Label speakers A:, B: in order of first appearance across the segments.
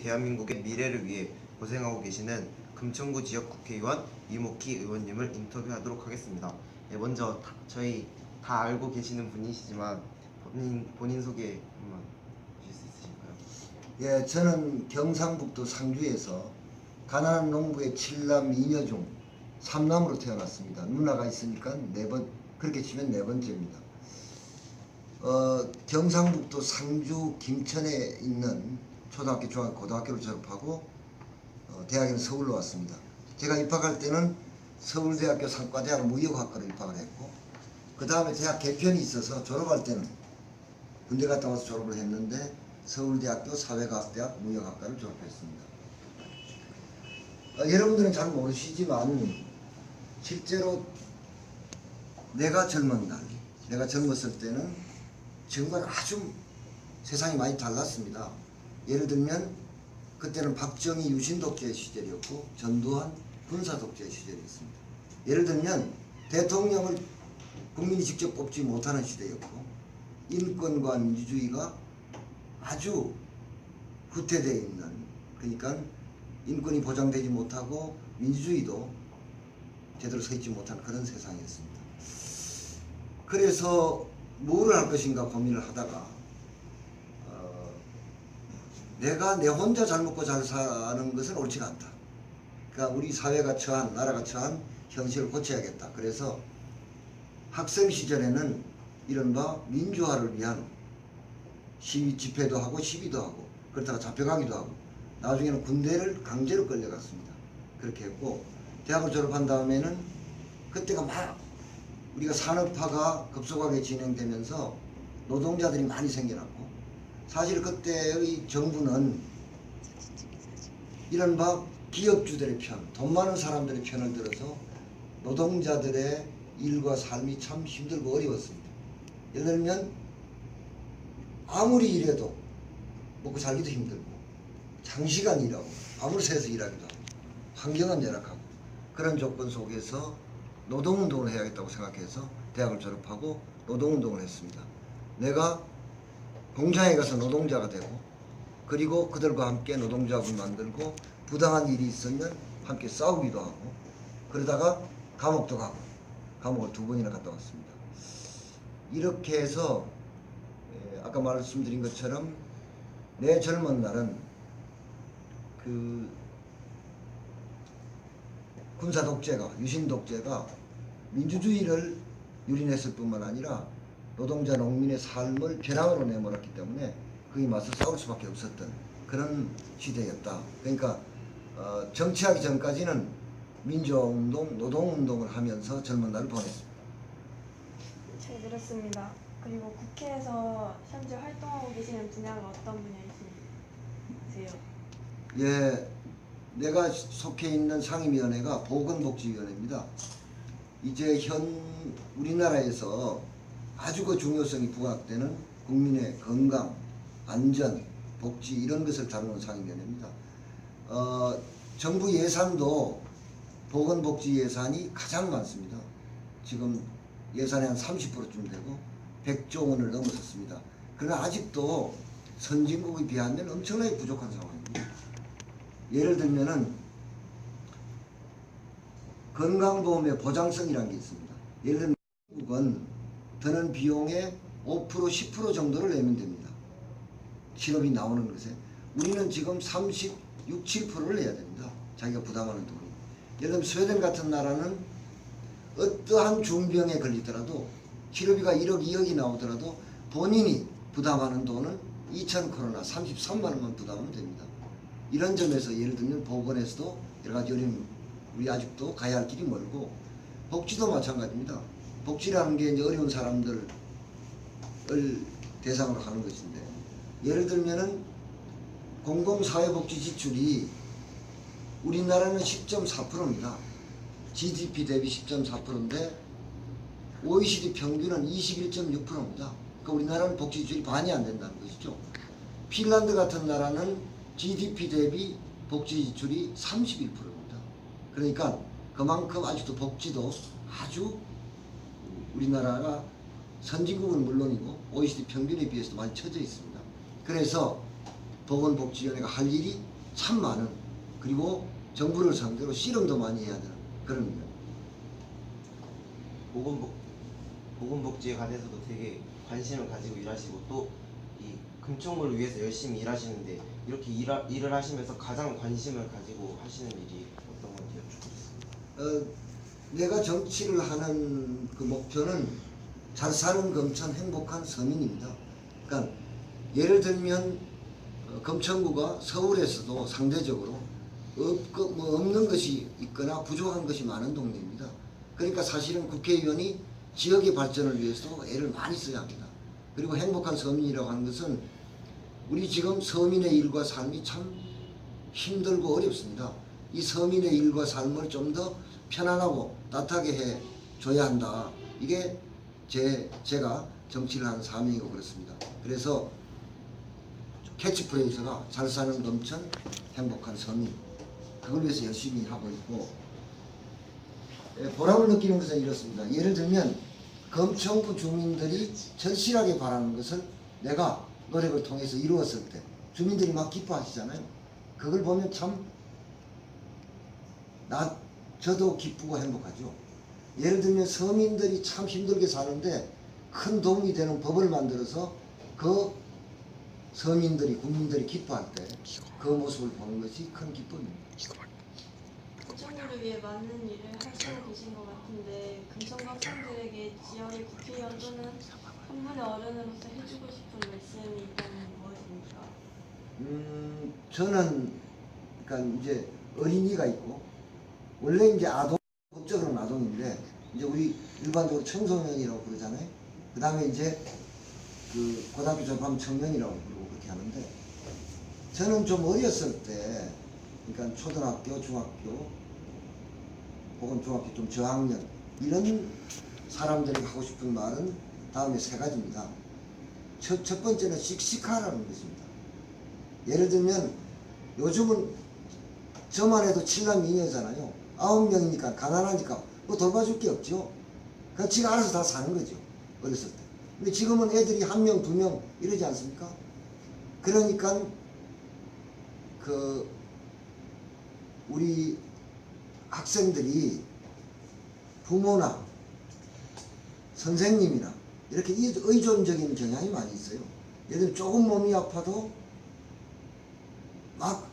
A: 대한민국의 미래를 위해 고생하고 계시는 금천구 지역 국회의원 이모키 의원님을 인터뷰하도록 하겠습니다. 먼저 저희 다 알고 계시는 분이시지만 본인 소개 한번 해주실 수 있으실까요?
B: 예, 저는 경상북도 상주에서 가난한 농부의 7남 2녀 중 3남으로 태어났습니다. 누나가 있으니까 그렇게 치면 네 번째입니다. 경상북도 상주 김천에 있는 초등학교, 중학교, 고등학교를 졸업하고 대학에는 서울로 왔습니다. 제가 입학할 때는 서울대학교 상과대학 무역학과로 입학을 했고, 그 다음에 대학 개편이 있어서 졸업할 때는 군대 갔다 와서 졸업을 했는데 서울대학교 사회과학대학 무역학과를 졸업했습니다. 여러분들은 잘 모르시지만 실제로 내가 젊었을 때는 지금과는 아주 세상이 많이 달랐습니다. 예를 들면 그때는 박정희 유신 독재 시절이었고 전두환 군사 독재 시절이었습니다. 예를 들면 대통령을 국민이 직접 뽑지 못하는 시대였고, 인권과 민주주의가 아주 후퇴되어 있는, 그러니까 인권이 보장되지 못하고 민주주의도 제대로 서 있지 못하는 그런 세상이었습니다. 그래서 뭐를 할 것인가 고민을 하다가 내가 내 혼자 잘 먹고 잘 사는 것은 옳지가 않다. 그러니까 우리 사회가 처한, 나라가 처한 현실을 고쳐야겠다. 그래서 학생 시절에는 이른바 민주화를 위한 시위 집회도 하고 시위도 하고, 그러다가 잡혀가기도 하고, 나중에는 군대를 강제로 끌려갔습니다. 그렇게 했고, 대학을 졸업한 다음에는 그때가 막 우리가 산업화가 급속하게 진행되면서 노동자들이 많이 생겨났고, 사실 그때의 정부는 이른바 기업주들의 편, 돈 많은 사람들의 편을 들어서 노동자들의 일과 삶이 참 힘들고 어려웠습니다. 예를 들면 아무리 일해도 먹고 살기도 힘들고, 장시간 일하고 밤을 새서 일하기도 하고, 환경은 열악하고, 그런 조건 속에서 노동운동을 해야겠다고 생각해서 대학을 졸업하고 노동운동을 했습니다. 내가 공장에 가서 노동자가 되고, 그리고 그들과 함께 노동조합을 만들고, 부당한 일이 있으면 함께 싸우기도 하고, 그러다가 감옥도 가고, 감옥을 2번이나 갔다 왔습니다. 이렇게 해서 아까 말씀드린 것처럼 내 젊은 날은 그 군사 독재가, 유신 독재가 민주주의를 유린했을 뿐만 아니라 노동자 농민의 삶을 벼랑으로 내몰았기 때문에 그에 맞서 싸울 수밖에 없었던 그런 시대였다. 그러니까 정치하기 전까지는 민주화운동, 노동운동을 하면서 젊은 날을 보냈습니다.
C: 잘 들었습니다. 그리고 국회에서 현재 활동하고 계시는 분야가 어떤 분야이세요?
B: 예, 내가 속해 있는 상임위원회가 보건복지위원회입니다. 이제 우리나라에서 아주 그 중요성이 부각되는 국민의 건강, 안전, 복지 이런 것을 다루는 상임위원회입니다. 정부 예산도 보건복지 예산이 가장 많습니다. 지금 예산이 한 30%쯤 되고 100조 원을 넘어섰습니다. 그러나 아직도 선진국에 비하면 엄청나게 부족한 상황입니다. 예를 들면은 건강보험의 보장성이라는 게 있습니다. 예를 들면 미국은 드는 비용의 5% 10% 정도를 내면 됩니다. 실업이 나오는 것에. 우리는 지금 36, 7%를 내야 됩니다. 자기가 부담하는 돈이. 예를 들면 스웨덴 같은 나라는 어떠한 중병에 걸리더라도 치료비가 1억 2억이 나오더라도 본인이 부담하는 돈은 2,000크로나 33만 원만 부담하면 됩니다. 이런 점에서 예를 들면 보건에서도 여러 가지 어려움, 우리 아직도 가야 할 길이 멀고, 복지도 마찬가지입니다. 복지라는 게 이제 어려운 사람들을 대상으로 하는 것인데, 예를 들면은 공공사회복지 지출이 우리나라는 10.4%입니다. GDP 대비 10.4%인데 OECD 평균은 21.6%입니다. 그러니까 우리나라는 복지 지출이 반이 안 된다는 것이죠. 핀란드 같은 나라는 GDP 대비 복지 지출이 31%입니다. 그러니까 그만큼 아직도 복지도 아주 우리나라가 선진국은 물론이고 OECD 평균에 비해서도 많이 처져 있습니다. 그래서 보건복지위원회가 할 일이 참 많은, 그리고 정부를 상대로 씨름도 많이 해야 되는 그런 면.
A: 보건복지에 관해서도 되게 관심을 가지고 일하시고 또 이 금천구를 위해서 열심히 일하시는데 이렇게 일을 하시면서 가장 관심을 가지고 하시는 일이 어떤 건지 여쭙겠습니다.
B: 내가 정치를 하는 그 목표는 잘 사는 검천 행복한 서민입니다. 그러니까 예를 들면 금천구가 서울에서도 상대적으로 없는 것이 있거나 부족한 것이 많은 동네입니다. 그러니까 사실은 국회의원이 지역의 발전을 위해서 애를 많이 써야 합니다. 그리고 행복한 서민이라고 하는 것은 우리 지금 서민의 일과 삶이 참 힘들고 어렵습니다. 이 서민의 일과 삶을 좀 더 편안하고 따뜻하게 해 줘야 한다. 이게 제가 정치를 하는 사명이고 그렇습니다. 그래서 캐치프레이즈가 잘 사는 검천 행복한 서민, 그걸 위해서 열심히 하고 있고, 보람을 느끼는 것은 이렇습니다. 예를 들면 금천구 주민들이 절실하게 바라는 것을 내가 노력을 통해서 이루었을 때 주민들이 막 기뻐하시잖아요. 그걸 보면 참 저도 기쁘고 행복하죠. 예를 들면 서민들이 참 힘들게 사는데 큰 도움이 되는 법을 만들어서 그 서민들이, 국민들이 기뻐할 때 그 모습을 보는 것이 큰 기쁨입니다.
C: 금천구를 위해 많은 일을 하시고 계신 것 같은데 금천구 학생들에게 지역의 국회의원 또는 한 분의 어른으로서 해주고 싶은 말씀이 있다면 무엇입니까?
B: 저는 그러니까 이제 어린이가 있고 원래 이제 아동, 법적으로는 아동인데 이제 우리 일반적으로 청소년이라고 부르잖아요. 그 다음에 이제 그 고등학교 졸업하면 청년이라고 부르고 그렇게 하는데, 저는 좀 어렸을 때, 그러니까 초등학교, 중학교, 혹은 중학교 좀 저학년 이런 사람들이 하고 싶은 말은 다음에 세 가지입니다. 첫 번째는 씩씩하라는 것입니다. 예를 들면 요즘은 저만 해도 7남 2녀잖아요. 9명이니까 가난하니까 뭐 돌봐줄 게 없죠. 그냥 지가 알아서 다 사는 거죠. 어렸을 때. 근데 지금은 애들이 1명, 2명 이러지 않습니까? 그러니까 우리 학생들이 부모나 선생님이나 이렇게 의존적인 경향이 많이 있어요. 예를 들면 조금 몸이 아파도 막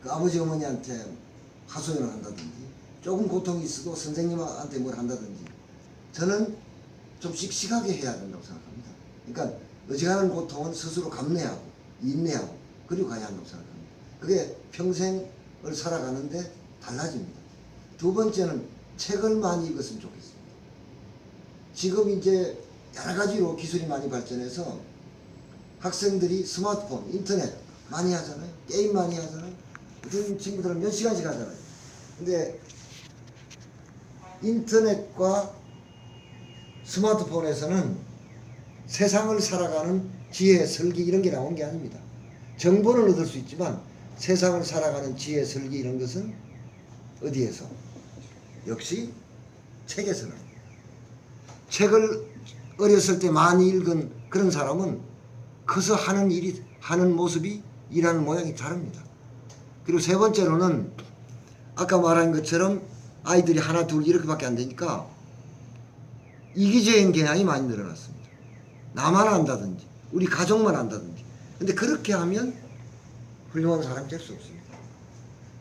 B: 그 아버지 어머니한테 하소연을 한다든지, 조금 고통이 있어도 선생님한테 뭘 한다든지, 저는 좀 씩씩하게 해야 된다고 생각합니다. 그러니까 어지간한 고통은 스스로 감내하고 인내하고 그리고 가야 한다고 생각합니다. 그게 평생을 살아가는데 달라집니다. 두 번째는 책을 많이 읽었으면 좋겠습니다. 지금 이제 여러 가지로 기술이 많이 발전해서 학생들이 스마트폰, 인터넷 많이 하잖아요. 게임 많이 하잖아요. 어떤 친구들은 몇 시간씩 하잖아요. 근데 인터넷과 스마트폰에서는 세상을 살아가는 지혜, 설계 이런 게 나온 게 아닙니다. 정보는 얻을 수 있지만 세상을 살아가는 지혜, 설계 이런 것은 어디에서? 역시 책에서는. 책을 어렸을 때 많이 읽은 그런 사람은 커서 하는 모습이 일하는 모양이 다릅니다. 그리고 세 번째로는 아까 말한 것처럼 아이들이 하나 둘 이렇게밖에 안 되니까 이기적인 경향이 많이 늘어났습니다. 나만 안다든지 우리 가족만 안다든지. 근데 그렇게 하면 훌륭한 사람이 될 수 없습니다.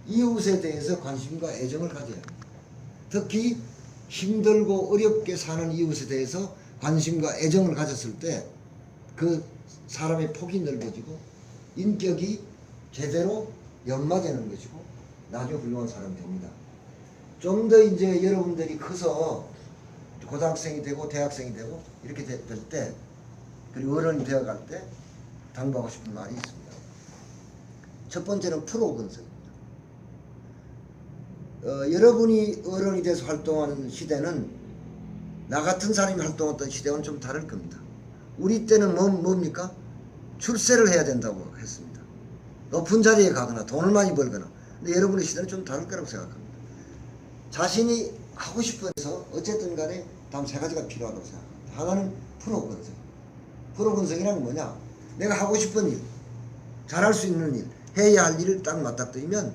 B: 이웃에 대해서 관심과 애정을 가져야 합니다. 특히 힘들고 어렵게 사는 이웃에 대해서 관심과 애정을 가졌을 때 그 사람의 폭이 넓어지고 인격이 제대로 연마되는 것이고 나중에 훌륭한 사람이 됩니다. 좀 더 이제 여러분들이 커서 고등학생이 되고 대학생이 되고 이렇게 될 때, 그리고 어른이 되어갈 때 당부하고 싶은 말이 있습니다. 첫 번째는 프로 건설입니다. 여러분이 어른이 돼서 활동하는 시대는 나 같은 사람이 활동했던 시대와는 좀 다를 겁니다. 우리 때는 뭡니까? 출세를 해야 된다고 했습니다. 높은 자리에 가거나 돈을 많이 벌거나. 근데 여러분의 시대는 좀 다를 거라고 생각합니다. 자신이 하고 싶어서 어쨌든 간에 다음 세 가지가 필요하다고 생각합니다. 하나는 프로 건설. 프로 건설이란 뭐냐? 내가 하고 싶은 일, 잘할 수 있는 일, 해야 할 일을 딱 맞닥뜨리면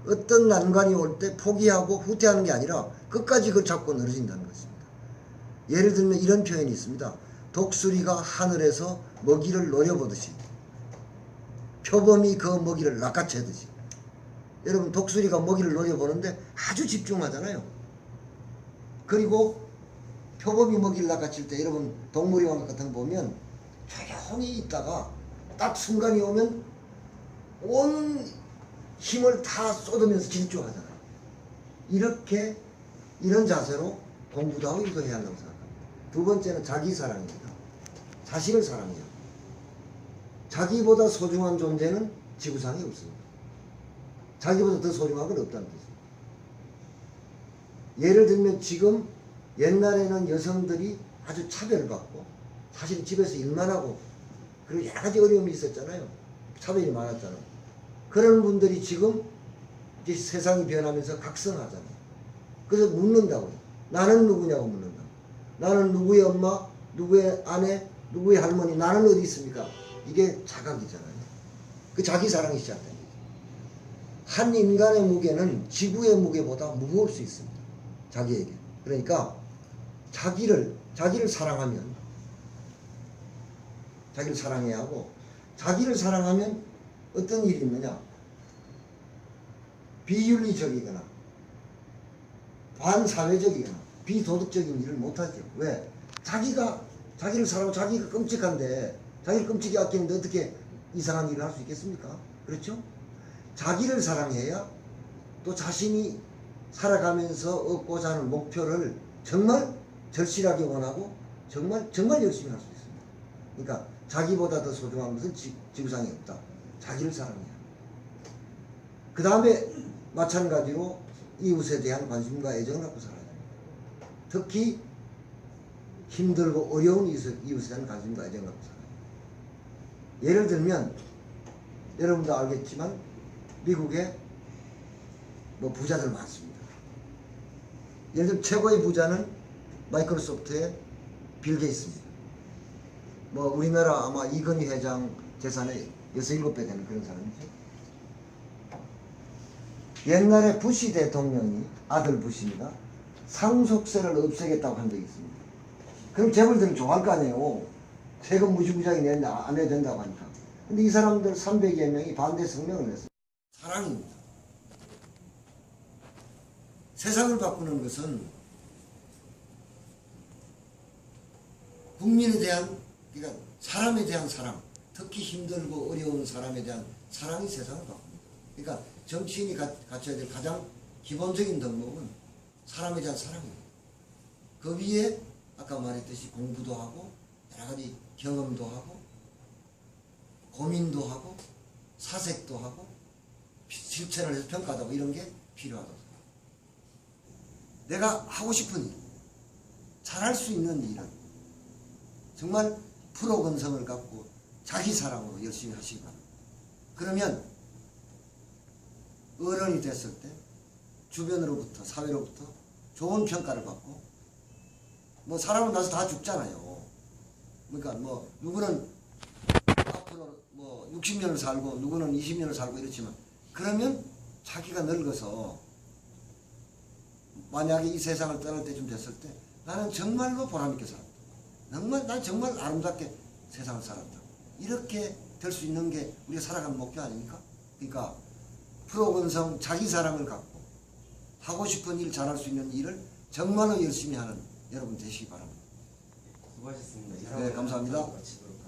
B: 어떤 난관이 올 때 포기하고 후퇴하는 게 아니라 끝까지 그걸 잡고 늘어진다는 것입니다. 예를 들면 이런 표현이 있습니다. 독수리가 하늘에서 먹이를 노려보듯이 표범이 그 먹이를 낚아채듯이. 여러분 독수리가 먹이를 노려보는데 아주 집중하잖아요. 그리고 표범이 먹이를 낚아챌 때 여러분 동물의왕 같은 거 보면 조용히 있다가 딱 순간이 오면 온 힘을 다 쏟으면서 질주하잖아요. 이렇게 이런 자세로 공부도 하고 일도 해야 한다고 생각합니다. 두 번째는 자기 사랑입니다. 자신을 사랑해요. 자기보다 소중한 존재는 지구상에 없습니다. 자기보다 더 소중한 건 없다는 뜻입니다. 예를 들면 지금 옛날에는 여성들이 아주 차별을 받고 사실 집에서 일만 하고 그리고 여러 가지 어려움이 있었잖아요. 차별이 많았잖아요. 그런 분들이 지금 이제 세상이 변하면서 각성하잖아요. 그래서 묻는다고요. 나는 누구냐고 묻는다. 나는 누구의 엄마, 누구의 아내, 누구의 할머니, 나는 어디 있습니까? 이게 자각이잖아요. 그 자기 사랑이 시작된 거죠. 한 인간의 무게는 지구의 무게보다 무거울 수 있습니다. 자기에게. 그러니까 자기를 사랑하면 자기를 사랑해야 하고 자기를 사랑하면 어떤 일이 있느냐? 비윤리적이거나 반사회적이거나 비도덕적인 일을 못하죠. 왜? 자기를 사랑하고 자기가 끔찍한데 자기를 끔찍이 아끼는데 어떻게 이상한 일을 할 수 있겠습니까? 그렇죠? 자기를 사랑해야 또 자신이 살아가면서 얻고자 하는 목표를 정말 절실하게 원하고 정말 열심히 할 수 있습니다. 그러니까 자기보다 더 소중한 것은 지구상에 없다. 자기를 사랑해야. 그 다음에 마찬가지로 이웃에 대한 관심과 애정을 갖고 살아야 됩니다. 특히 힘들고 어려운 이웃에 대한 관심과 애정을 갖고 살아야 됩니다. 예를 들면 여러분도 알겠지만 미국에 뭐 부자들 많습니다. 예를 들면 최고의 부자는 마이크로소프트의 빌 게이츠입니다. 뭐 우리나라 아마 이건희 회장 재산의 6-7배 되는 그런 사람이죠. 옛날에 부시 대통령이 아들 부시입니다. 상속세를 없애겠다고 한 적이 있습니다. 그럼 재벌들은 좋아할 거 아니에요. 세금 무지무지하게 내는데 안 해도 된다고 하니까. 근데 이 사람들 300여 명이 반대 성명을 냈습니다. 사랑입니다. 세상을 바꾸는 것은 국민에 대한, 그러니까 사람에 대한 사랑, 특히 힘들고 어려운 사람에 대한 사랑이 세상을 바꿉니다. 그러니까 정치인이 갖춰야 될 가장 기본적인 덕목은 사람에 대한 사랑입니다. 그 위에 아까 말했듯이 공부도 하고 여러 가지 경험도 하고 고민도 하고 사색도 하고 실천을 해서 평가도 하고 이런 게 필요하다고 생각합니다. 내가 하고 싶은 일, 잘할 수 있는 일은 정말 프로 근성을 갖고 자기 사랑으로 열심히 하시기 바랍니다. 그러면 어른이 됐을 때 주변으로부터 사회로부터 좋은 평가를 받고 뭐 사람은 나서 다 죽잖아요. 그러니까 뭐 누구는 앞으로 뭐 60년을 살고 누구는 20년을 살고 이렇지만 그러면 자기가 늙어서 만약에 이 세상을 떠날 때쯤 됐을 때 나는 정말로 보람있게 살았다. 난 정말 아름답게 세상을 살았다. 이렇게 될 수 있는 게 우리가 살아가는 목표 아닙니까? 그러니까 프로근성 자기 사랑을 갖고 하고 싶은 일 잘할 수 있는 일을 정말로 열심히 하는 여러분 되시기 바랍니다.
A: 수고하셨습니다.
B: 네, 감사합니다.
A: 마치도록